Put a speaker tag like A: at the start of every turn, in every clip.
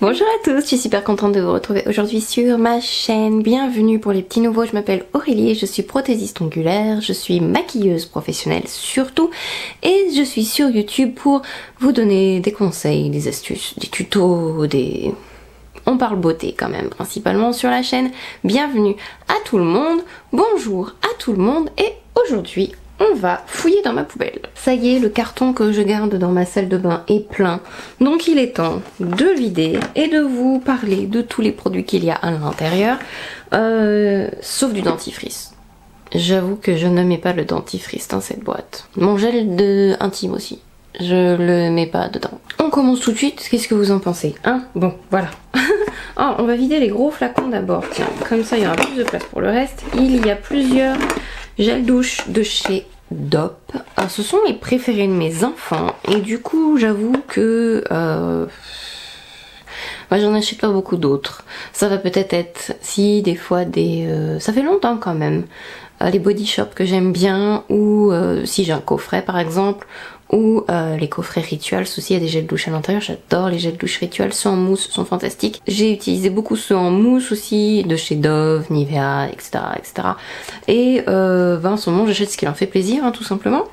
A: Bonjour à tous, je suis super contente de vous retrouver aujourd'hui sur ma chaîne. Bienvenue pour les petits nouveaux, je m'appelle Aurélie et je suis prothésiste ongulaire, je suis maquilleuse professionnelle surtout et je suis sur YouTube pour vous donner des conseils, des astuces, des tutos, On parle beauté quand même principalement sur la chaîne. Bienvenue à tout le monde, bonjour à tout le monde et aujourd'hui on va fouiller dans ma poubelle. Ça y est, le carton que je garde dans ma salle de bain est plein. Donc il est temps de le vider et de vous parler de tous les produits qu'il y a à l'intérieur. Sauf du dentifrice. J'avoue que je ne mets pas le dentifrice dans cette boîte. Mon gel de intime aussi. Je le mets pas dedans. On commence tout de suite, qu'est-ce que vous en pensez? Bon, voilà. Oh, on va vider les gros flacons d'abord. Tiens, comme ça il y aura plus de place pour le reste. Il y a plusieurs gel douche de chez Dop. Ce sont les préférés de mes enfants et du coup j'avoue que moi j'en achète pas beaucoup d'autres. Ça va peut-être être si des fois ça fait longtemps quand même. Les body shop que j'aime bien ou si j'ai un coffret par exemple ou les coffrets rituals aussi, il y a des gels douche à l'intérieur, j'adore les gels douche rituals, ceux en mousse sont fantastiques. J'ai utilisé beaucoup ceux en mousse aussi, de chez Dove, Nivea, etc. etc. Et en ce moment j'achète ce qui leur fait plaisir, tout simplement.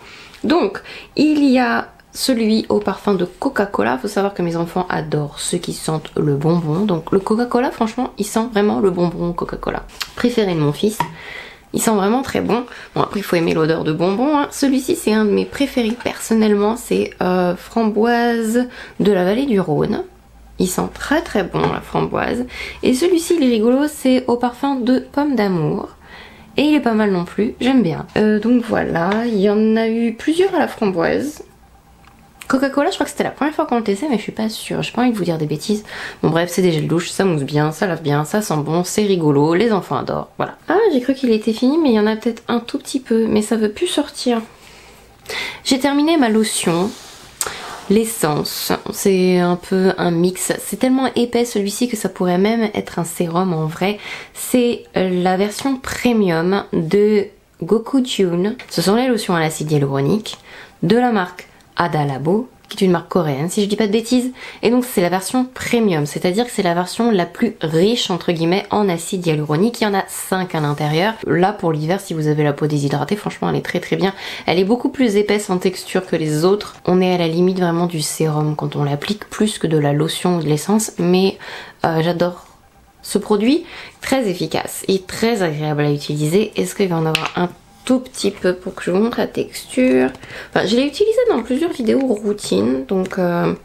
A: Donc il y a celui au parfum de Coca-Cola, faut savoir que mes enfants adorent ceux qui sentent le bonbon, donc le Coca-Cola franchement il sent vraiment le bonbon Coca-Cola. Préféré de mon fils. Il sent vraiment très bon. Bon après il faut aimer l'odeur de bonbons. Celui-ci c'est un de mes préférés personnellement. C'est framboise de la vallée du Rhône. Il sent très très bon la framboise. Et celui-ci il est rigolo, c'est au parfum de pomme d'amour. Et il est pas mal non plus, j'aime bien. Donc voilà, il y en a eu plusieurs à la framboise. Coca-Cola, je crois que c'était la première fois qu'on le testait, mais je suis pas sûre. J'ai pas envie de vous dire des bêtises. Bon bref, c'est des gels douche, ça mousse bien, ça lave bien, ça sent bon, c'est rigolo, les enfants adorent, voilà. Ah, j'ai cru qu'il était fini, mais il y en a peut-être un tout petit peu, mais ça veut plus sortir. J'ai terminé ma lotion. L'essence, c'est un peu un mix. C'est tellement épais celui-ci que ça pourrait même être un sérum en vrai. C'est la version premium de Goku June. Ce sont les lotions à l'acide hyaluronique de la marque Ada Labo, qui est une marque coréenne si je dis pas de bêtises, et donc c'est la version premium, c'est-à-dire que c'est la version la plus riche entre guillemets en acide hyaluronique. Il y en a 5 à l'intérieur. Là pour l'hiver, si vous avez la peau déshydratée, franchement elle est très très bien. Elle est beaucoup plus épaisse en texture que les autres. On est à la limite vraiment du sérum quand on l'applique, plus que de la lotion ou de l'essence, mais j'adore ce produit, très efficace et très agréable à utiliser. Est-ce qu'il va en avoir un tout petit peu pour que je vous montre la texture? Enfin, je l'ai utilisé dans plusieurs vidéos routine, donc non,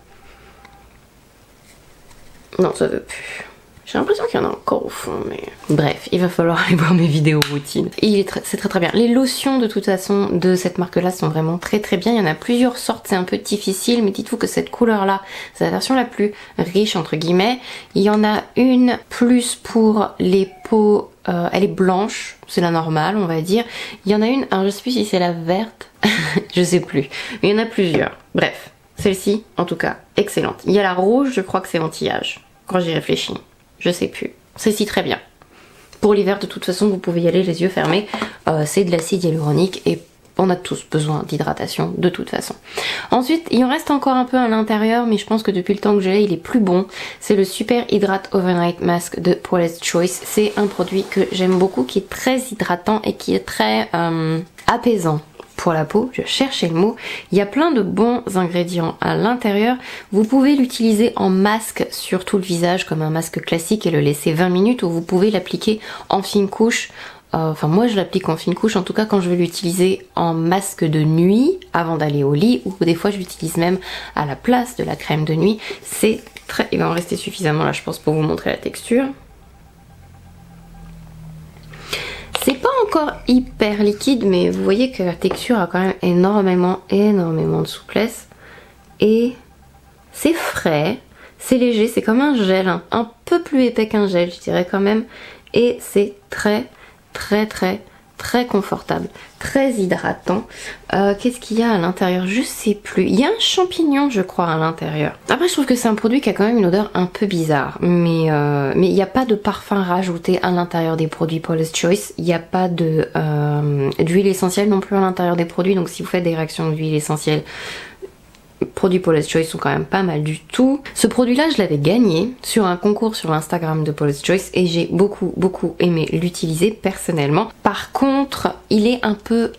A: ça veut plus. J'ai l'impression qu'il y en a encore au fond, mais bref, il va falloir aller voir mes vidéos routine. C'est très très bien. Les lotions de toute façon de cette marque-là sont vraiment très très bien. Il y en a plusieurs sortes, c'est un peu difficile, mais dites-vous que cette couleur-là, c'est la version la plus riche entre guillemets. Il y en a une plus pour les peaux. Elle est blanche, c'est la normale on va dire. Il y en a une, alors je sais plus si c'est la verte, je sais plus. Mais il y en a plusieurs. Bref, celle-ci en tout cas, excellente. Il y a la rouge, je crois que c'est anti-âge, quand j'y réfléchis. Je sais plus. Celle-ci très bien. Pour l'hiver de toute façon vous pouvez y aller les yeux fermés. C'est de l'acide hyaluronique et on a tous besoin d'hydratation de toute façon. Ensuite, il en reste encore un peu à l'intérieur, mais je pense que depuis le temps que je l'ai, il est plus bon. C'est le Super Hydrate Overnight Mask de Paula's Choice. C'est un produit que j'aime beaucoup, qui est très hydratant et qui est très apaisant pour la peau. Je cherchais le mot. Il y a plein de bons ingrédients à l'intérieur. Vous pouvez l'utiliser en masque sur tout le visage comme un masque classique et le laisser 20 minutes, ou vous pouvez l'appliquer en fine couche. Enfin moi je l'applique en fine couche, en tout cas quand je vais l'utiliser en masque de nuit avant d'aller au lit, ou des fois je l'utilise même à la place de la crème de nuit. C'est très... Il va en rester suffisamment là je pense pour vous montrer la texture. C'est pas encore hyper liquide, mais vous voyez que la texture a quand même énormément de souplesse. Et c'est frais, c'est léger, c'est comme un gel, un peu plus épais qu'un gel je dirais quand même. Et c'est très confortable, très hydratant. Qu'est-ce qu'il y a à l'intérieur? Je sais plus. Il y a un champignon je crois à l'intérieur. Après je trouve que c'est un produit qui a quand même une odeur un peu bizarre, mais il n'y a pas de parfum rajouté à l'intérieur des produits Paula's Choice. Il n'y a pas d'huile essentielle non plus à l'intérieur des produits, donc si vous faites des réactions d'huile essentielle, produits Paula's Choice sont quand même pas mal du tout. Ce produit-là, je l'avais gagné sur un concours sur l'Instagram de Paula's Choice et j'ai beaucoup aimé l'utiliser personnellement. Par contre, il est un peu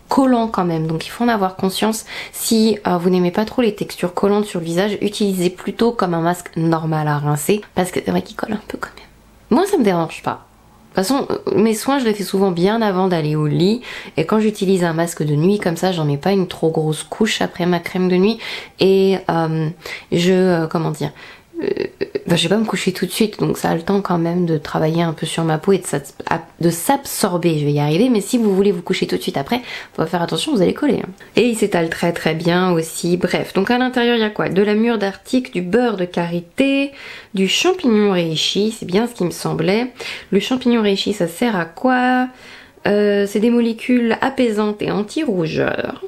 A: collant quand même, donc il faut en avoir conscience. Si vous n'aimez pas trop les textures collantes sur le visage, utilisez plutôt comme un masque normal à rincer, parce que c'est vrai qu'il colle un peu quand même. Moi ça me dérange pas. De toute façon, mes soins je les fais souvent bien avant d'aller au lit, et quand j'utilise un masque de nuit comme ça, j'en mets pas une trop grosse couche après ma crème de nuit, et comment dire, je vais pas me coucher tout de suite, donc ça a le temps quand même de travailler un peu sur ma peau et de s'absorber. Je vais y arriver, mais si vous voulez vous coucher tout de suite après, faut faire attention, vous allez coller. Et il s'étale très bien aussi. Bref, donc à l'intérieur il y a quoi? De la mûre d'Arctique, du beurre de karité, du champignon reishi, c'est bien ce qui me semblait. Le champignon reishi, ça sert à quoi? C'est des molécules apaisantes et anti-rougeur.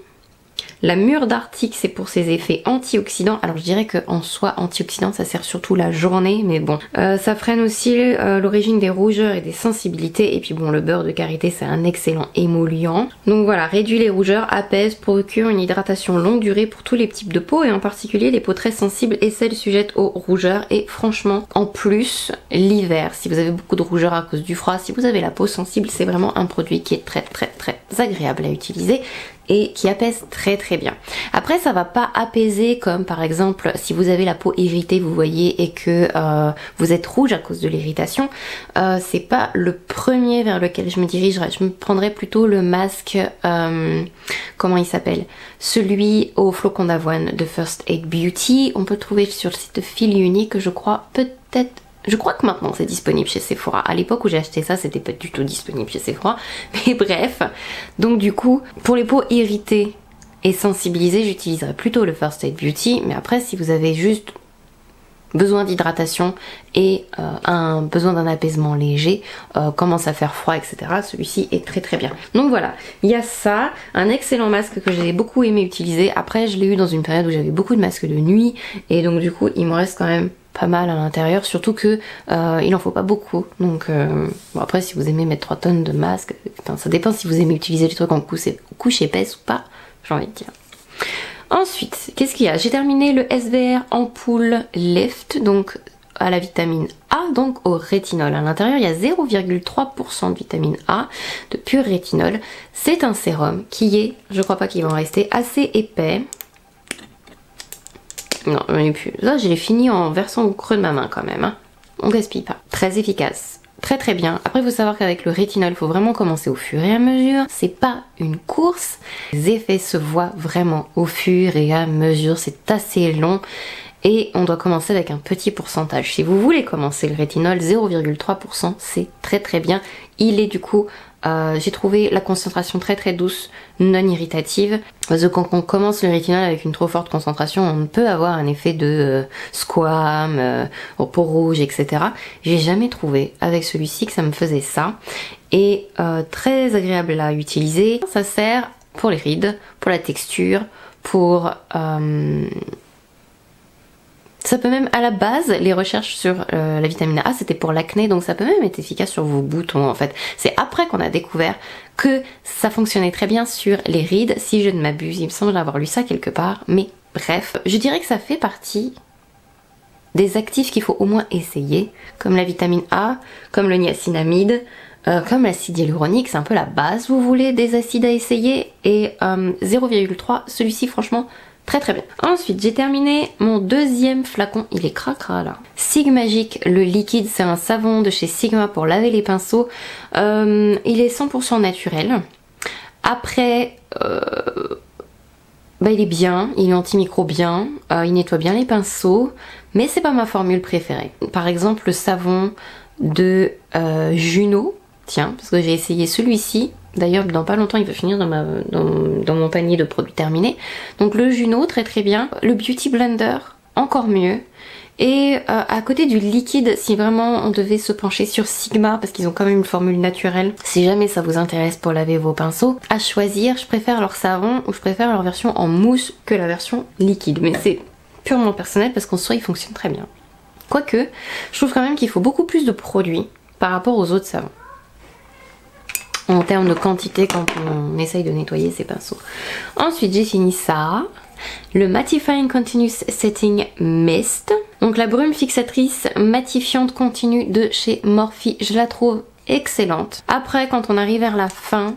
A: La mûre d'Arctique, c'est pour ses effets antioxydants. Alors je dirais qu'en soi, antioxydant, ça sert surtout la journée, mais bon. Ça freine aussi l'origine des rougeurs et des sensibilités. Et puis bon, le beurre de karité, c'est un excellent émollient. Donc voilà, réduit les rougeurs, apaise, procure une hydratation longue durée pour tous les types de peau, et en particulier les peaux très sensibles et celles sujettes aux rougeurs. Et franchement, en plus, l'hiver, si vous avez beaucoup de rougeurs à cause du froid, si vous avez la peau sensible, c'est vraiment un produit qui est très agréable à utiliser et qui apaise très bien. Après ça va pas apaiser comme par exemple si vous avez la peau irritée, vous voyez, et que vous êtes rouge à cause de l'irritation, c'est pas le premier vers lequel je me dirigerai. Je me prendrais plutôt le masque, comment il s'appelle, celui au flocon d'avoine de First Aid Beauty. On peut le trouver sur le site de Fil Unique, je crois, peut-être. Je crois que maintenant c'est disponible chez Sephora. À l'époque où j'ai acheté ça, c'était pas du tout disponible chez Sephora. Mais bref, donc du coup, pour les peaux irritées et sensibilisées, j'utiliserai plutôt le First Aid Beauty. Mais après, si vous avez juste besoin d'hydratation et besoin d'un apaisement léger, commence à faire froid, etc., celui-ci est très bien. Donc voilà, il y a ça, un excellent masque que j'ai beaucoup aimé utiliser. Après, je l'ai eu dans une période où j'avais beaucoup de masques de nuit, et donc du coup, il me reste quand même pas mal à l'intérieur, surtout que il en faut pas beaucoup. Donc bon, après, si vous aimez mettre 3 tonnes de masques, enfin ça dépend si vous aimez utiliser les trucs en couche épaisse ou pas, j'ai envie de dire. Ensuite, qu'est-ce qu'il y a? J'ai terminé le SVR Ampoule Lift, donc à la vitamine A, donc au rétinol. À l'intérieur, il y a 0,3% de vitamine A, de pur rétinol. C'est un sérum qui est, je crois pas qu'il va en rester, assez épais. Non, j'en ai plus. Là, je l'ai fini en versant au creux de ma main quand même. Hein. On gaspille pas. Très efficace. Très bien. Après, il faut savoir qu'avec le rétinol, il faut vraiment commencer au fur et à mesure. C'est pas une course. Les effets se voient vraiment au fur et à mesure. C'est assez long. Et on doit commencer avec un petit pourcentage. Si vous voulez commencer le rétinol, 0,3%, c'est très bien. Il est du coup, j'ai trouvé la concentration très douce, non irritative. Parce que quand on commence le rétinol avec une trop forte concentration, on peut avoir un effet de squam, peau rouge, etc. J'ai jamais trouvé avec celui-ci que ça me faisait ça. Et très agréable à utiliser. Ça sert pour les rides, pour la texture, pour... ça peut même, à la base, les recherches sur la vitamine A, c'était pour l'acné, donc ça peut même être efficace sur vos boutons en fait. C'est après qu'on a découvert que ça fonctionnait très bien sur les rides, si je ne m'abuse. Il me semble avoir lu ça quelque part, mais bref. Je dirais que ça fait partie des actifs qu'il faut au moins essayer, comme la vitamine A, comme le niacinamide, comme l'acide hyaluronique, c'est un peu la base, vous voulez, des acides à essayer, et 0,3, celui-ci franchement... Très bien. Ensuite, j'ai terminé mon deuxième flacon. Il est cracra là. Sigmagic, le liquide, c'est un savon de chez Sigma pour laver les pinceaux. Il est 100% naturel. Après, il est bien, il est antimicrobien, il nettoie bien les pinceaux, mais c'est pas ma formule préférée. Par exemple, le savon de Juno, tiens, parce que j'ai essayé celui-ci. D'ailleurs, dans pas longtemps, il va finir dans mon panier de produits terminés. Donc le Juno, très bien. Le Beauty Blender, encore mieux. Et à côté du liquide, si vraiment on devait se pencher sur Sigma, parce qu'ils ont quand même une formule naturelle, si jamais ça vous intéresse pour laver vos pinceaux, à choisir, je préfère leur savon ou je préfère leur version en mousse que la version liquide. Mais c'est purement personnel parce qu'en soi, il fonctionne très bien. Quoique, je trouve quand même qu'il faut beaucoup plus de produits par rapport aux autres savons. En termes de quantité quand on essaye de nettoyer ses pinceaux. Ensuite j'ai fini ça. le Mattifying Continuous Setting Mist. Donc la brume fixatrice matifiante continue de chez Morphe, je la trouve excellente. Après, quand on arrive vers la fin,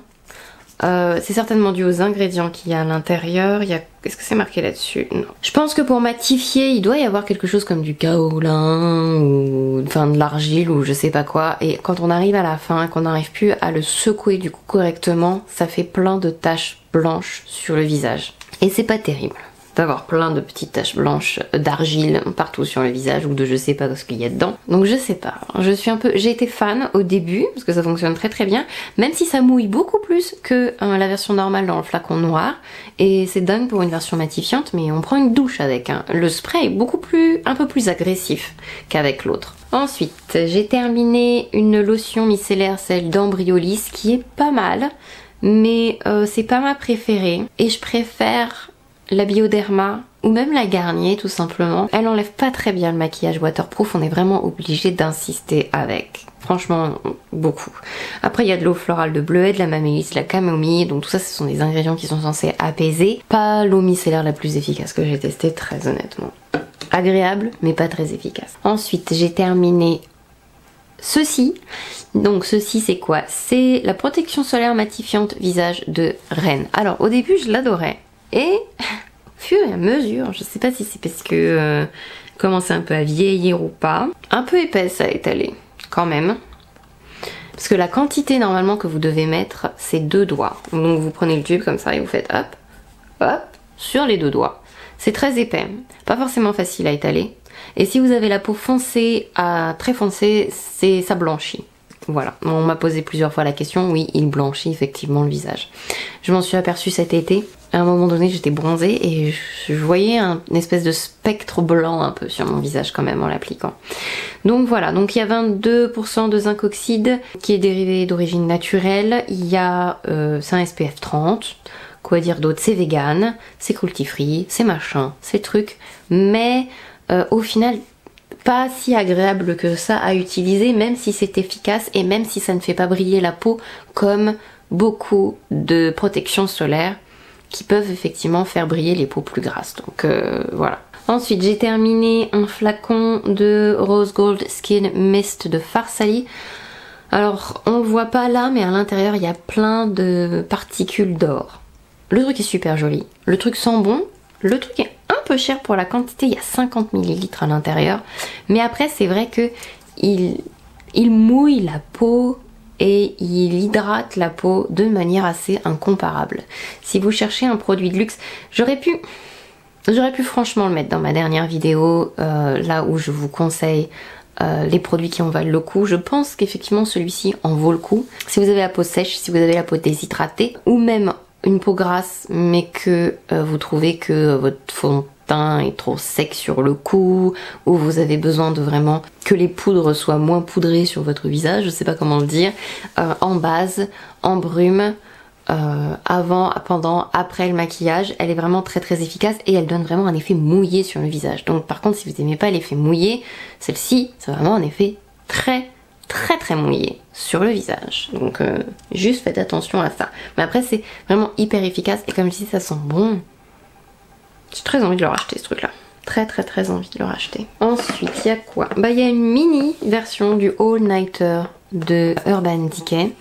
A: c'est certainement dû aux ingrédients qu'il y a à l'intérieur. Est-ce que c'est marqué là-dessus? Non. Je pense que pour matifier, il doit y avoir quelque chose comme du kaolin ou enfin de l'argile ou je sais pas quoi. Et quand on arrive à la fin, qu'on n'arrive plus à le secouer du coup correctement, ça fait plein de taches blanches sur le visage. Et c'est pas terrible d'avoir plein de petites taches blanches d'argile partout sur le visage ou de je sais pas ce qu'il y a dedans. Donc je sais pas, j'ai été fan au début parce que ça fonctionne très très bien, même si ça mouille beaucoup plus que la version normale dans le flacon noir. Et c'est dingue pour une version matifiante, mais on prend une douche avec. Le spray est un peu plus agressif qu'avec l'autre. Ensuite, j'ai terminé une lotion micellaire, celle d'Ambryolis, qui est pas mal, mais c'est pas ma préférée. Et je préfère la Bioderma ou même la Garnier tout simplement. Elle enlève pas très bien le maquillage waterproof, on est vraiment obligé d'insister avec. Franchement, beaucoup. Après il y a de l'eau florale de bleuet, de la mamélisse, de la camomille, donc tout ça ce sont des ingrédients qui sont censés apaiser. Pas l'eau micellaire la plus efficace que j'ai testée très honnêtement. Agréable mais pas très efficace. Ensuite j'ai terminé ceci. Donc ceci c'est quoi? C'est la protection solaire matifiante visage de Rennes. Alors au début je l'adorais. Et au fur et à mesure, je sais pas si c'est parce que commençait un peu à vieillir ou pas, un peu épaisse à étaler quand même. Parce que la quantité normalement que vous devez mettre, c'est 2 doigts. Donc vous prenez le tube comme ça et vous faites hop, hop, sur les 2 doigts. C'est très épais, pas forcément facile à étaler. Et si vous avez la peau foncée à très foncée, ça blanchit. Voilà, on m'a posé plusieurs fois la question, oui, il blanchit effectivement le visage. Je m'en suis aperçue cet été. À un moment donné, j'étais bronzée et je voyais une espèce de spectre blanc un peu sur mon visage quand même en l'appliquant. Donc voilà, donc il y a 22% de zinc oxyde qui est dérivé d'origine naturelle. Il y a c'est un SPF 30. Quoi dire d'autre? C'est vegan, c'est cruelty free, c'est machin, c'est truc. Mais au final, pas si agréable que ça à utiliser, même si c'est efficace et même si ça ne fait pas briller la peau comme beaucoup de protections solaires qui peuvent effectivement faire briller les peaux plus grasses. Donc voilà. Ensuite j'ai terminé un flacon de Rose Gold Skin Mist de Farsali. Alors on le voit pas là, mais à l'intérieur il y a plein de particules d'or. Le truc est super joli, le truc sent bon, le truc est un peu cher pour la quantité, il y a 50 ml à l'intérieur. Mais après c'est vrai que il mouille la peau et il hydrate la peau de manière assez incomparable. Si vous cherchez un produit de luxe, j'aurais pu franchement le mettre dans ma dernière vidéo, là où je vous conseille les produits qui en valent le coup. Je pense qu'effectivement celui-ci en vaut le coup. Si vous avez la peau sèche, si vous avez la peau déshydratée, ou même une peau grasse mais que vous trouvez que votre fond de teint est trop sec sur le cou, ou vous avez besoin de vraiment que les poudres soient moins poudrées sur votre visage, je sais pas comment le dire, en base, en brume, avant, pendant, après le maquillage, elle est vraiment très très efficace et elle donne vraiment un effet mouillé sur le visage. Donc par contre si vous n'aimez pas l'effet mouillé, celle-ci c'est vraiment un effet très très mouillé sur le visage. Donc juste faites attention à ça. Mais après c'est vraiment hyper efficace et comme je dis ça sent bon. J'ai très envie de le racheter ce truc là. Très envie de le racheter. Ensuite il y a quoi? Bah il y a une mini version du All Nighter de Urban Decay.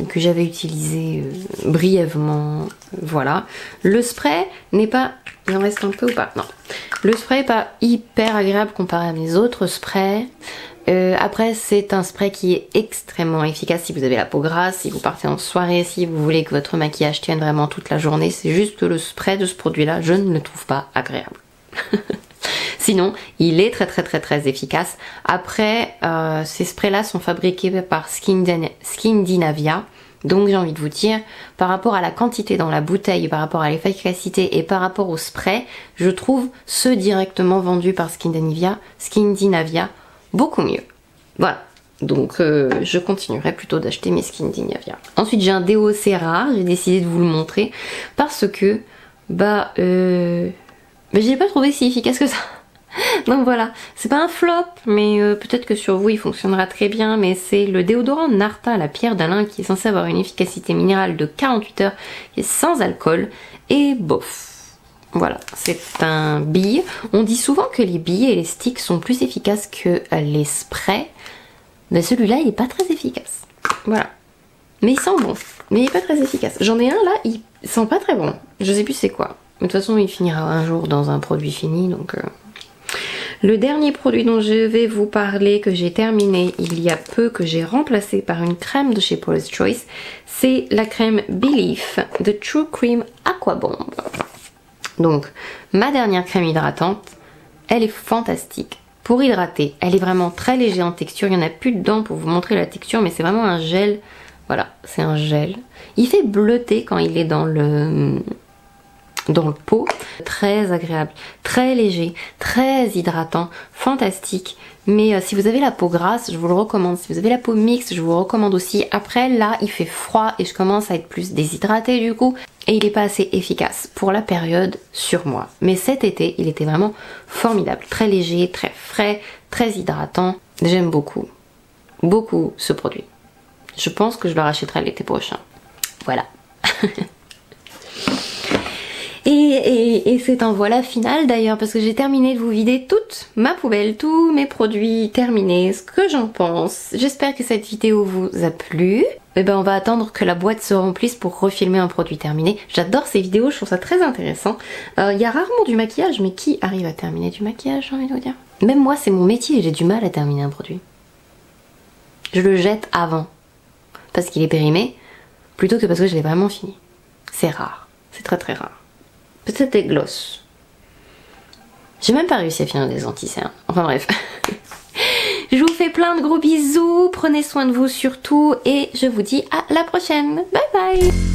A: Que j'avais utilisé brièvement, voilà. Le spray n'est pas... Il en reste un peu ou pas? Non. Le spray n'est pas hyper agréable comparé à mes autres sprays. Après c'est un spray qui est extrêmement efficace si vous avez la peau grasse, si vous partez en soirée, si vous voulez que votre maquillage tienne vraiment toute la journée. C'est juste que le spray de ce produit là, je ne le trouve pas agréable. Sinon, il est très efficace. Après, ces sprays-là sont fabriqués par Skindinavia. Donc j'ai envie de vous dire, par rapport à la quantité dans la bouteille, par rapport à l'efficacité et par rapport au spray, je trouve ceux directement vendus par Skindinavia beaucoup mieux. Voilà. Donc je continuerai plutôt d'acheter mes Skindinavia. Ensuite j'ai un déo c'est rare, j'ai décidé de vous le montrer parce que je l'ai pas trouvé si efficace que ça. Donc voilà, c'est pas un flop, mais peut-être que sur vous il fonctionnera très bien, mais c'est le déodorant Narta à la pierre d'Alain qui est censé avoir une efficacité minérale de 48 heures, qui est sans alcool, et bof. Voilà, c'est un bille. On dit souvent que les billes et les sticks sont plus efficaces que les sprays. Mais celui-là, il est pas très efficace. Voilà. Mais il sent bon. Mais il est pas très efficace. J'en ai un là, il sent pas très bon. Je sais plus c'est quoi. Mais de toute façon, il finira un jour dans un produit fini, donc... Le dernier produit dont je vais vous parler, que j'ai terminé il y a peu, que j'ai remplacé par une crème de chez Paula's Choice, c'est la crème Belief de True Cream Aqua Bomb. Donc, ma dernière crème hydratante, elle est fantastique. Pour hydrater, elle est vraiment très légère en texture. Il n'y en a plus dedans pour vous montrer la texture, mais c'est vraiment un gel. Voilà, c'est un gel. Il fait bleuter quand il est dans le pot. Très agréable, très léger, très hydratant, fantastique. Mais si vous avez la peau grasse, je vous le recommande. Si vous avez la peau mixte, je vous le recommande aussi. Après, là, il fait froid et je commence à être plus déshydratée du coup. Et il n'est pas assez efficace pour la période sur moi. Mais cet été, il était vraiment formidable. Très léger, très frais, très hydratant. J'aime beaucoup, beaucoup ce produit. Je pense que je le rachèterai l'été prochain. Voilà. Et c'est un voilà final d'ailleurs, parce que j'ai terminé de vous vider toute ma poubelle, tous mes produits terminés, ce que j'en pense. J'espère que cette vidéo vous a plu. Et ben on va attendre que la boîte se remplisse pour refilmer un produit terminé. J'adore ces vidéos, je trouve ça très intéressant. Il y a rarement du maquillage, mais qui arrive à terminer du maquillage, j'ai envie de vous dire. Même moi, c'est mon métier et j'ai du mal à terminer un produit. Je le jette avant, parce qu'il est périmé, plutôt que parce que je l'ai vraiment fini. C'est rare, c'est très très rare. Peut-être des glosses. J'ai même pas réussi à finir des anti-cernes. Enfin bref. Je vous fais plein de gros bisous. Prenez soin de vous surtout. Et je vous dis à la prochaine. Bye bye.